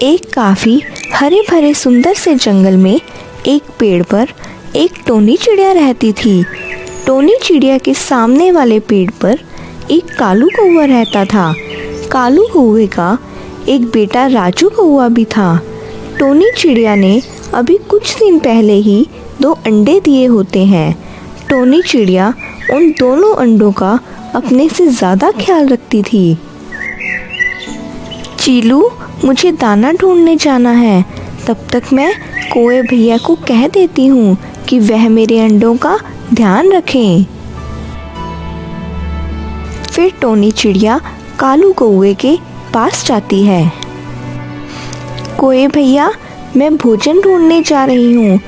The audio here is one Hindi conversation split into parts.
एक काफ़ी हरे भरे सुंदर से जंगल में एक पेड़ पर एक टोनी चिड़िया रहती थी। टोनी चिड़िया के सामने वाले पेड़ पर एक कालू कौवा रहता था। कालू कौवे का एक बेटा राजू कौवा भी था। टोनी चिड़िया ने अभी कुछ दिन पहले ही 2 अंडे दिए होते हैं। टोनी चिड़िया उन दोनों अंडों का अपने से ज़्यादा ख्याल रखती थी। चीलू, मुझे दाना ढूंढने जाना है, तब तक मैं कौवे भैया को कह देती हूँ कि वह मेरे अंडों का ध्यान रखें। फिर टोनी चिड़िया कालू कौवे के पास जाती है। कौवे भैया, मैं भोजन ढूंढने जा रही हूँ,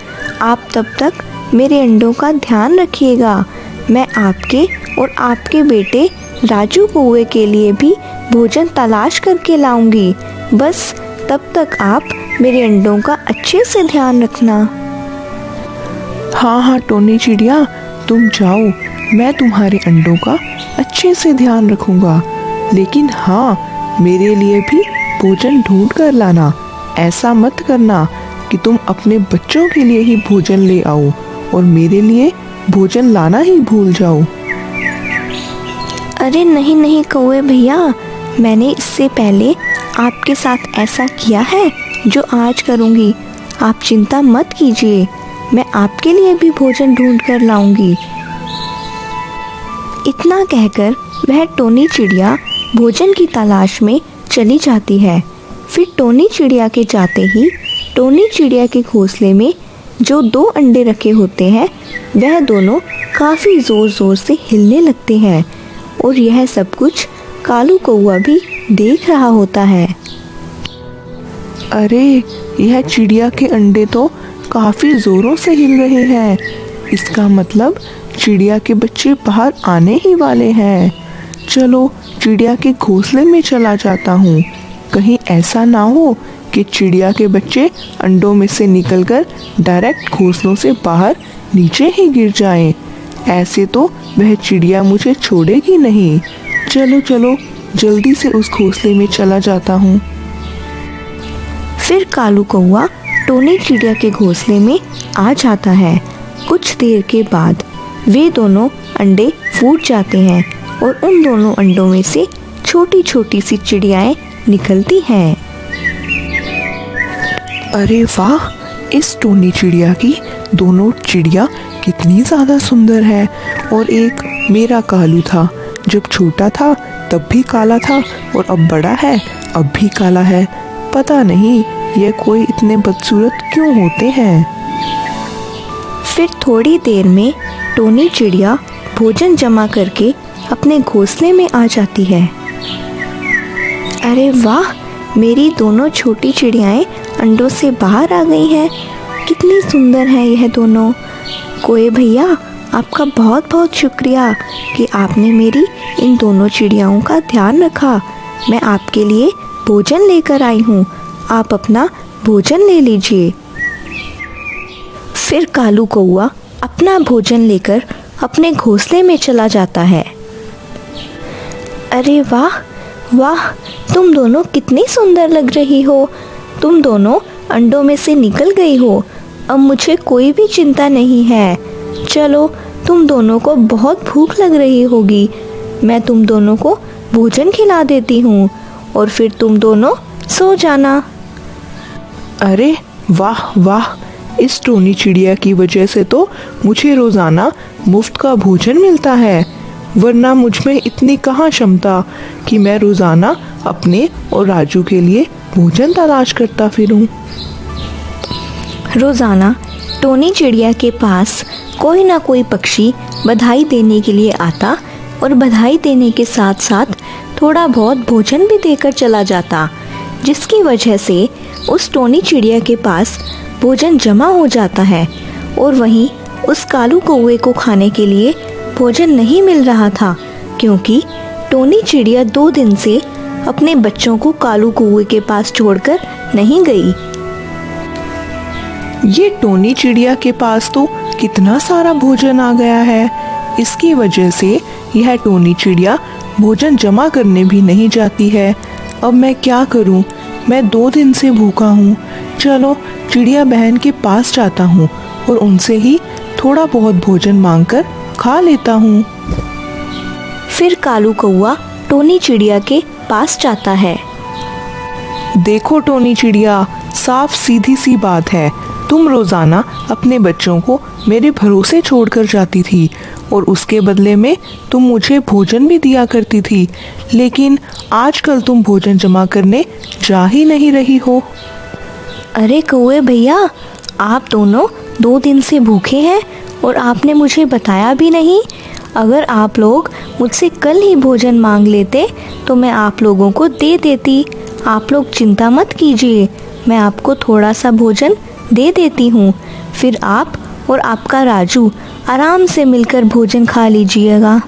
आप तब तक मेरे अंडों का ध्यान रखिएगा। मैं आपके और आपके बेटे राजू कौवे के लिए भी भोजन तलाश करके लाऊंगी। बस तब तक आप मेरे अंडों का अच्छे से ध्यान रखना। हाँ टोनी चिड़िया, तुम जाओ, मैं तुम्हारे अंडों का अच्छे से ध्यान रखूंगा। लेकिन हाँ, मेरे लिए भी भोजन ढूंढ कर लाना। ऐसा मत करना कि तुम अपने बच्चों के लिए ही भोजन ले आओ और मेरे लिए भोजन लाना ही भूल जाओ। अरे नहीं नहीं कौवे भैया, मैंने इससे पहले आपके साथ ऐसा किया है जो आज करूँगी। आप चिंता मत कीजिए, मैं आपके लिए भी भोजन ढूंढ कर लाऊंगी। इतना कहकर वह टोनी चिड़िया भोजन की तलाश में चली जाती है। फिर टोनी चिड़िया के जाते ही टोनी चिड़िया के घोंसले में जो 2 अंडे रखे होते हैं वह दोनों काफ़ी ज़ोर ज़ोर से हिलने लगते हैं और यह सब कुछ कालू कौवा भी देख रहा होता है। अरे, यह चिड़िया के अंडे तो काफ़ी ज़ोरों से हिल रहे हैं। इसका मतलब चिड़िया के बच्चे बाहर आने ही वाले हैं। चलो चिड़िया के घोंसले में चला जाता हूँ। कहीं ऐसा ना हो कि चिड़िया के बच्चे अंडों में से निकलकर डायरेक्ट घोंसलों से बाहर नीचे ही गिर जाएं। ऐसे तो वह चिड़िया मुझे छोड़ेगी नहीं। चलो चलो, जल्दी से उस घोंसले में चला जाता हूँ। फिर कालू कौवा टोनी चिड़िया के घोंसले में आ जाता है। कुछ देर के बाद वे दोनों अंडे फूट जाते हैं और उन दोनों अंडों में से छोटी छोटी सी चिड़ियाएं निकलती हैं। अरे वाह, इस टोनी चिड़िया की दोनों चिड़िया कितनी ज़्यादा सुंदर है। और एक मेरा कालू था, जब छोटा था तब भी काला था और अब बड़ा है अब भी काला है। पता नहीं ये कोई इतने बदसूरत क्यों होते हैं। फिर थोड़ी देर में टोनी चिड़िया भोजन जमा करके अपने घोंसले में आ जाती है। अरे वाह, मेरी दोनों छोटी चिड़ियाएं अंडों से बाहर आ गई हैं। कितनी सुंदर हैं यह दोनों। कौवे भैया, आपका बहुत बहुत शुक्रिया कि आपने मेरी इन दोनों चिड़ियाओं का ध्यान रखा। मैं आपके लिए भोजन लेकर आई हूँ, आप अपना भोजन ले लीजिए। फिर कालू कौवा अपना भोजन लेकर अपने घोंसले में चला जाता है। अरे वाह वाह, तुम दोनों कितनी सुंदर लग रही हो। तुम दोनों अंडों में से निकल गई हो। अब मुझे कोई भी चिंता नहीं है। चलो, तुम दोनों को बहुत भूख लग रही होगी, मैं तुम दोनों को भोजन खिला देती हूँ और फिर तुम दोनों सो जाना। अरे वाह वाह, इस टोनी चिड़िया की वजह से तो मुझे रोज़ाना मुफ्त का भोजन मिलता है, वरना मुझ में इतनी कहाँ क्षमता कि मैं रोज़ाना अपने और राजू के लिए भोजन तलाश करता फिरूं। रोज़ाना टोनी चिड़िया के पास कोई ना कोई पक्षी बधाई देने के लिए आता और बधाई देने के साथ साथ थोड़ा बहुत भोजन भी देकर चला जाता, जिसकी वजह से उस टोनी चिड़िया के पास भोजन जमा हो जाता है और वहीं उस कालू कौवे को खाने के लिए भोजन नहीं मिल रहा था, क्योंकि टोनी चिड़िया 2 दिन से अपने बच्चों को कालू कौवे के पास छोड़कर नहीं गई। ये टोनी चिड़िया के पास तो कितना सारा भोजन आ गया है। इसकी वजह से यह टोनी चिड़िया भोजन जमा करने भी नहीं जाती है। अब मैं क्या करूं? मैं 2 दिन से भूखा हूँ। चलो चिड़िया बहन के पास जाता हूँ और उनसे ही थोड़ा बहुत भोजन मांगकर खा लेता हूँ। फिर कालू कौआ टोनी चिड़िया के पास जाता है। देखो टोनी चिड़िया, साफ सीधी सी बात है, तुम रोजाना अपने बच्चों को मेरे भरोसे छोड़कर जाती थी और उसके बदले में तुम मुझे भोजन भी दिया करती थी, लेकिन आजकल तुम भोजन जमा करने जा ही नहीं रही हो। अरे कौए भैया, आप दोनों 2 दिन से भूखे हैं और आपने मुझे बताया भी नहीं। अगर आप लोग मुझसे कल ही भोजन मांग लेते तो मैं आप लोगों को दे देती। आप लोग चिंता मत कीजिए, मैं आपको थोड़ा सा भोजन दे देती हूँ। फिर आप और आपका राजू आराम से मिलकर भोजन खा लीजिएगा।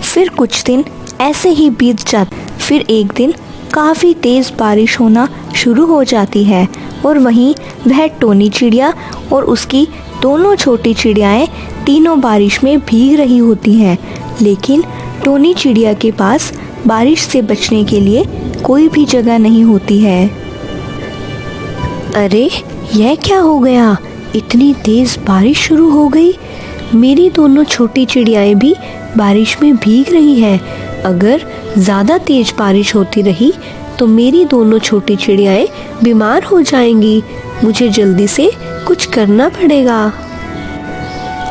फिर कुछ दिन ऐसे ही बीत जाते। फिर एक दिन काफ़ी तेज़ बारिश होना शुरू हो जाती है और वहीं वह टोनी चिड़िया और उसकी दोनों छोटी चिड़ियाएँ तीनों बारिश में भीग रही होती हैं। लेकिन टोनी चिड़िया के पास बारिश से बचने के लिए कोई भी जगह नहीं होती है। अरे यह क्या हो गया, इतनी तेज़ बारिश शुरू हो गई। मेरी दोनों छोटी चिड़ियाएँ भी बारिश में भीग रही हैं। अगर ज़्यादा तेज़ बारिश होती रही तो मेरी दोनों छोटी चिड़ियाएँ बीमार हो जाएंगी। मुझे जल्दी से कुछ करना पड़ेगा।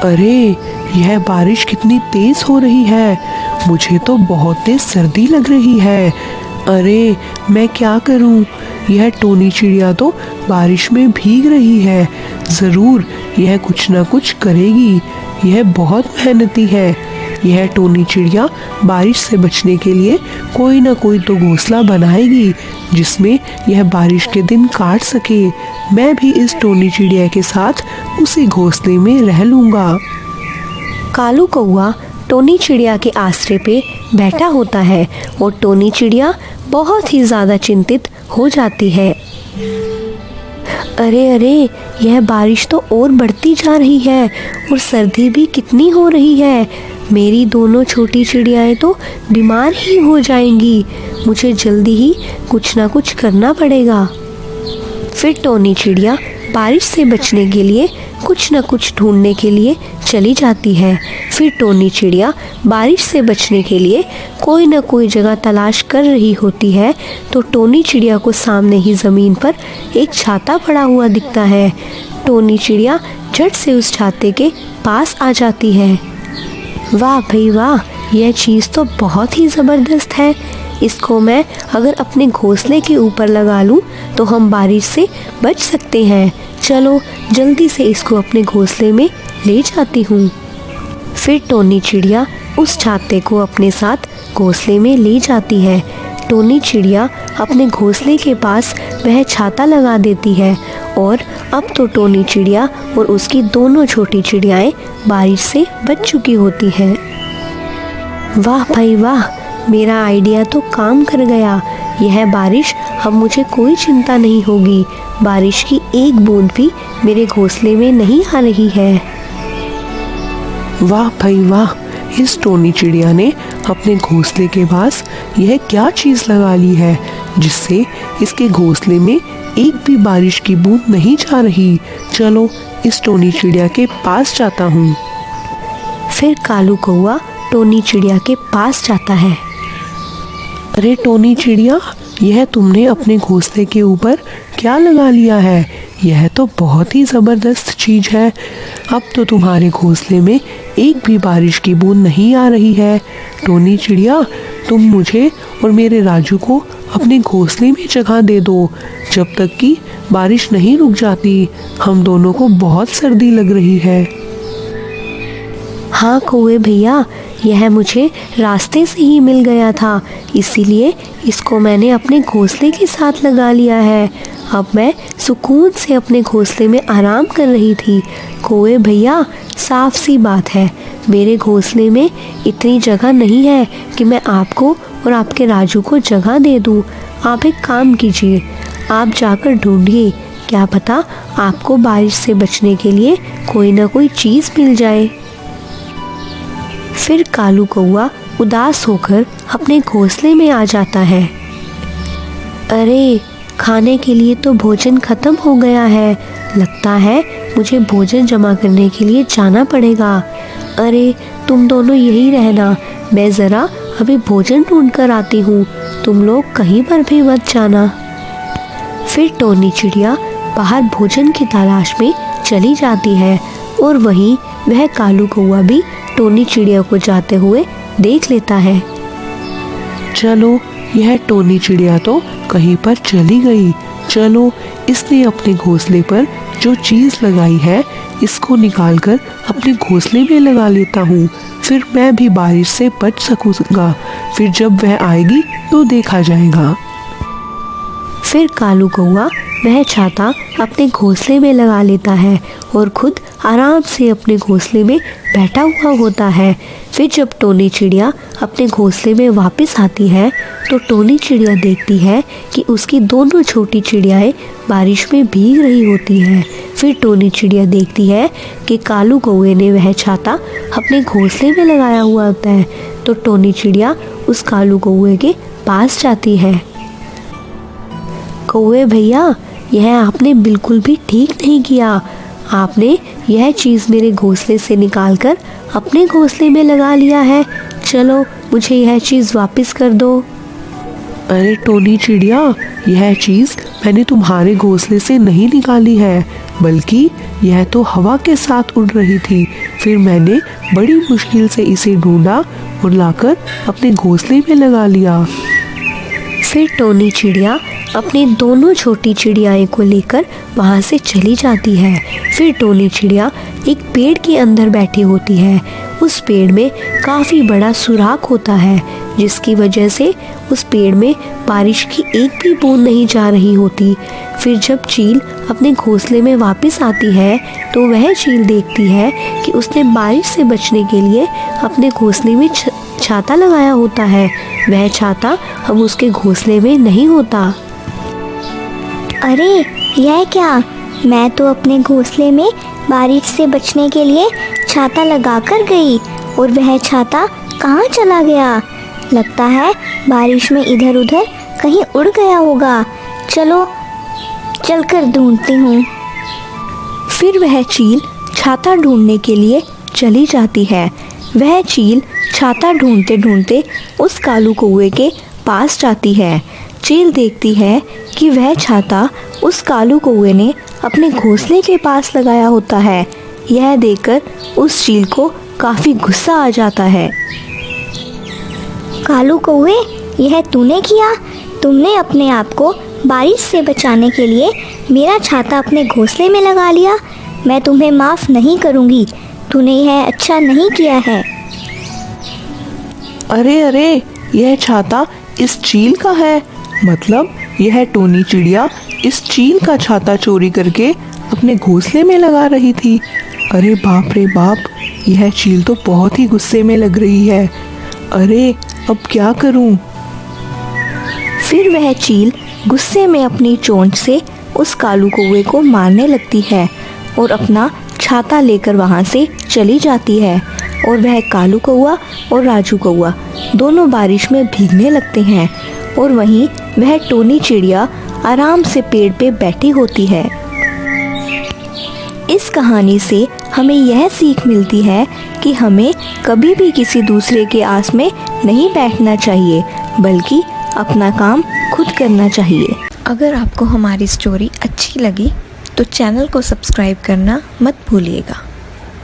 अरे यह बारिश कितनी तेज हो रही है, मुझे तो बहुत तेज सर्दी लग रही है। अरे मैं क्या करूं, यह टोनी चिड़िया तो बारिश में भीग रही है, ज़रूर यह कुछ ना कुछ करेगी। यह बहुत मेहनती है। यह टोनी चिड़िया बारिश से बचने के लिए कोई ना कोई तो घोंसला बनाएगी जिसमें यह बारिश के दिन काट सके। मैं भी इस टोनी चिड़िया के साथ उसी घोंसले में रह लूँगा। कालू कौआ टोनी चिड़िया के आश्रय पे बैठा होता है और टोनी चिड़िया बहुत ही ज़्यादा चिंतित हो जाती है। अरे अरे, यह बारिश तो और बढ़ती जा रही है और सर्दी भी कितनी हो रही है। मेरी दोनों छोटी चिड़ियाएँ तो बीमार ही हो जाएंगी। मुझे जल्दी ही कुछ ना कुछ करना पड़ेगा। फिर टोनी चिड़िया बारिश से बचने के लिए कुछ न कुछ ढूंढने के लिए चली जाती है। फिर टोनी चिड़िया बारिश से बचने के लिए कोई न कोई जगह तलाश कर रही होती है तो टोनी चिड़िया को सामने ही ज़मीन पर एक छाता पड़ा हुआ दिखता है। टोनी चिड़िया झट से उस छाते के पास आ जाती है। वाह भाई वाह, यह चीज़ तो बहुत ही ज़बरदस्त है। इसको मैं अगर अपने घोंसले के ऊपर लगा लूँ तो हम बारिश से बच सकते हैं। चलो जल्दी से इसको अपने घोंसले में ले जाती हूँ। फिर टोनी चिड़िया उस छाते को अपने साथ घोंसले में ले जाती है। टोनी चिड़िया अपने घोंसले के पास वह छाता लगा देती है और अब तो टोनी चिड़िया और उसकी दोनों छोटी चिड़ियाएँ बारिश से बच चुकी होती हैं। वाह भाई वाह, मेरा आइडिया तो काम कर गया। यह बारिश अब मुझे कोई चिंता नहीं होगी। बारिश की एक बूंद भी मेरे घोंसले में नहीं आ रही है। वाह भाई वाह, इस टोनी चिड़िया ने अपने घोंसले के पास यह क्या चीज़ लगा ली है जिससे इसके घोंसले में एक भी बारिश की बूंद नहीं जा रही। चलो इस टोनी चिड़िया के पास जाता हूँ। फिर कालू कौआ टोनी चिड़िया के पास जाता है। अरे टोनी चिड़िया, यह तुमने अपने घोंसले के ऊपर क्या लगा लिया है? यह तो बहुत ही ज़बरदस्त चीज़ है। अब तो तुम्हारे घोंसले में एक भी बारिश की बूंद नहीं आ रही है। टोनी चिड़िया, तुम मुझे और मेरे राजू को अपने घोंसले में जगह दे दो जब तक कि बारिश नहीं रुक जाती। हम दोनों को बहुत सर्दी लग रही है। हाँ कौवे भैया, यह मुझे रास्ते से ही मिल गया था, इसीलिए इसको मैंने अपने घोंसले के साथ लगा लिया है। अब मैं सुकून से अपने घोंसले में आराम कर रही थी। कौवे भैया, साफ सी बात है, मेरे घोंसले में इतनी जगह नहीं है कि मैं आपको और आपके राजू को जगह दे दूँ। आप एक काम कीजिए, आप जाकर ढूंढिए, क्या पता आपको बारिश से बचने के लिए कोई ना कोई चीज़ मिल जाए। फिर कालू कौआ उदास होकर अपने घोंसले में आ जाता है। अरे, खाने के लिए तो भोजन खत्म हो गया है। लगता है मुझे भोजन जमा करने के लिए जाना पड़ेगा। अरे, तुम दोनों यही रहना, मैं ज़रा अभी भोजन ढूंढ कर आती हूँ। तुम लोग कहीं पर भी मत जाना। फिर टोनी चिड़िया बाहर भोजन की तलाश में चली जाती है और वहीं वह कालू कौआ भी टोनी चिड़िया को जाते हुए देख लेता है। चलो, यह टोनी चिड़िया तो कहीं पर चली गई। चलो, इसने अपने घोंसले पर जो चीज़ लगाई है इसको निकालकर अपने घोंसले में लगा लेता हूँ। फिर मैं भी बारिश से बच सकूँगा। फिर जब वह आएगी तो देखा जाएगा। फिर कालू कौआ वह छाता अपने घोंसले में लगा लेता है और खुद आराम से अपने घोंसले में बैठा हुआ होता है। फिर जब टोनी चिड़िया अपने घोंसले में वापस आती है तो टोनी चिड़िया देखती है कि उसकी दोनों छोटी चिड़ियाएं बारिश में भीग रही होती हैं। फिर टोनी चिड़िया देखती है कि कालू कौए ने वह छाता अपने घोंसले में लगाया हुआ होता है, तो टोनी चिड़िया उस कालू कौए के पास जाती है। कौए भैया, यह आपने बिल्कुल भी ठीक नहीं किया। आपने यह चीज़ मेरे घोंसले से निकालकर अपने घोंसले में लगा लिया है। चलो, मुझे यह चीज़ वापस कर दो। अरे टोनी चिड़िया, यह चीज़ मैंने तुम्हारे घोंसले से नहीं निकाली है, बल्कि यह तो हवा के साथ उड़ रही थी। फिर मैंने बड़ी मुश्किल से इसे ढूंढा और लाकर अपने घोंसले में लगा लिया। फिर टोनी चिड़िया अपनी दोनों छोटी चिड़ियाएं को लेकर वहाँ से चली जाती है। फिर टोनी चिड़िया एक पेड़ के अंदर बैठी होती है। उस पेड़ में काफ़ी बड़ा सुराख होता है, जिसकी वजह से उस पेड़ में बारिश की एक भी बूंद नहीं जा रही होती। फिर जब चील अपने घोंसले में वापस आती है तो वह चील देखती है कि उसने बारिश से बचने के लिए अपने घोंसले में छाता लगाया होता है। वह छाता अब उसके घोंसले में नहीं होता। अरे, यह क्या? मैं तो अपने घोंसले में बारिश से बचने के लिए छाता लगाकर गई और वह छाता कहाँ चला गया? लगता है बारिश में इधर उधर कहीं उड़ गया होगा। चलो, चलकर ढूंढती हूँ। फिर वह चील छाता ढूंढने के लिए चली जाती है। वह चील छाता ढूंढते ढूंढते उस कालू कौए के पास जाती है। चील देखती है कि वह छाता उस कालू कौए ने अपने घोंसले के पास लगाया होता है। यह देखकर उस चील को काफ़ी गुस्सा आ जाता है। कालू कौए, यह तूने किया? तुमने अपने आप को बारिश से बचाने के लिए मेरा छाता अपने घोंसले में लगा लिया। मैं तुम्हें माफ़ नहीं करूँगी। तूने यह अच्छा नहीं किया है। अरे अरे, यह छाता इस चील का है। मतलब यह टोनी चिड़िया इस चील का छाता चोरी करके अपने घोंसले में लगा रही थी। अरे बाप रे बाप, यह चील तो बहुत ही गुस्से में लग रही है। अरे, अब क्या करूं? फिर वह चील गुस्से में अपनी चोंच से उस कालू कौवे को मारने लगती है और अपना छाता लेकर वहाँ से चली जाती है। और वह कालू कौवा और राजू कौवा दोनों बारिश में भीगने लगते हैं और वहीं वह टोनी चिड़िया आराम से पेड़ पे बैठी होती है। इस कहानी से हमें यह सीख मिलती है कि हमें कभी भी किसी दूसरे के आस में नहीं बैठना चाहिए, बल्कि अपना काम खुद करना चाहिए। अगर आपको हमारी स्टोरी अच्छी लगी तो चैनल को सब्सक्राइब करना मत भूलिएगा।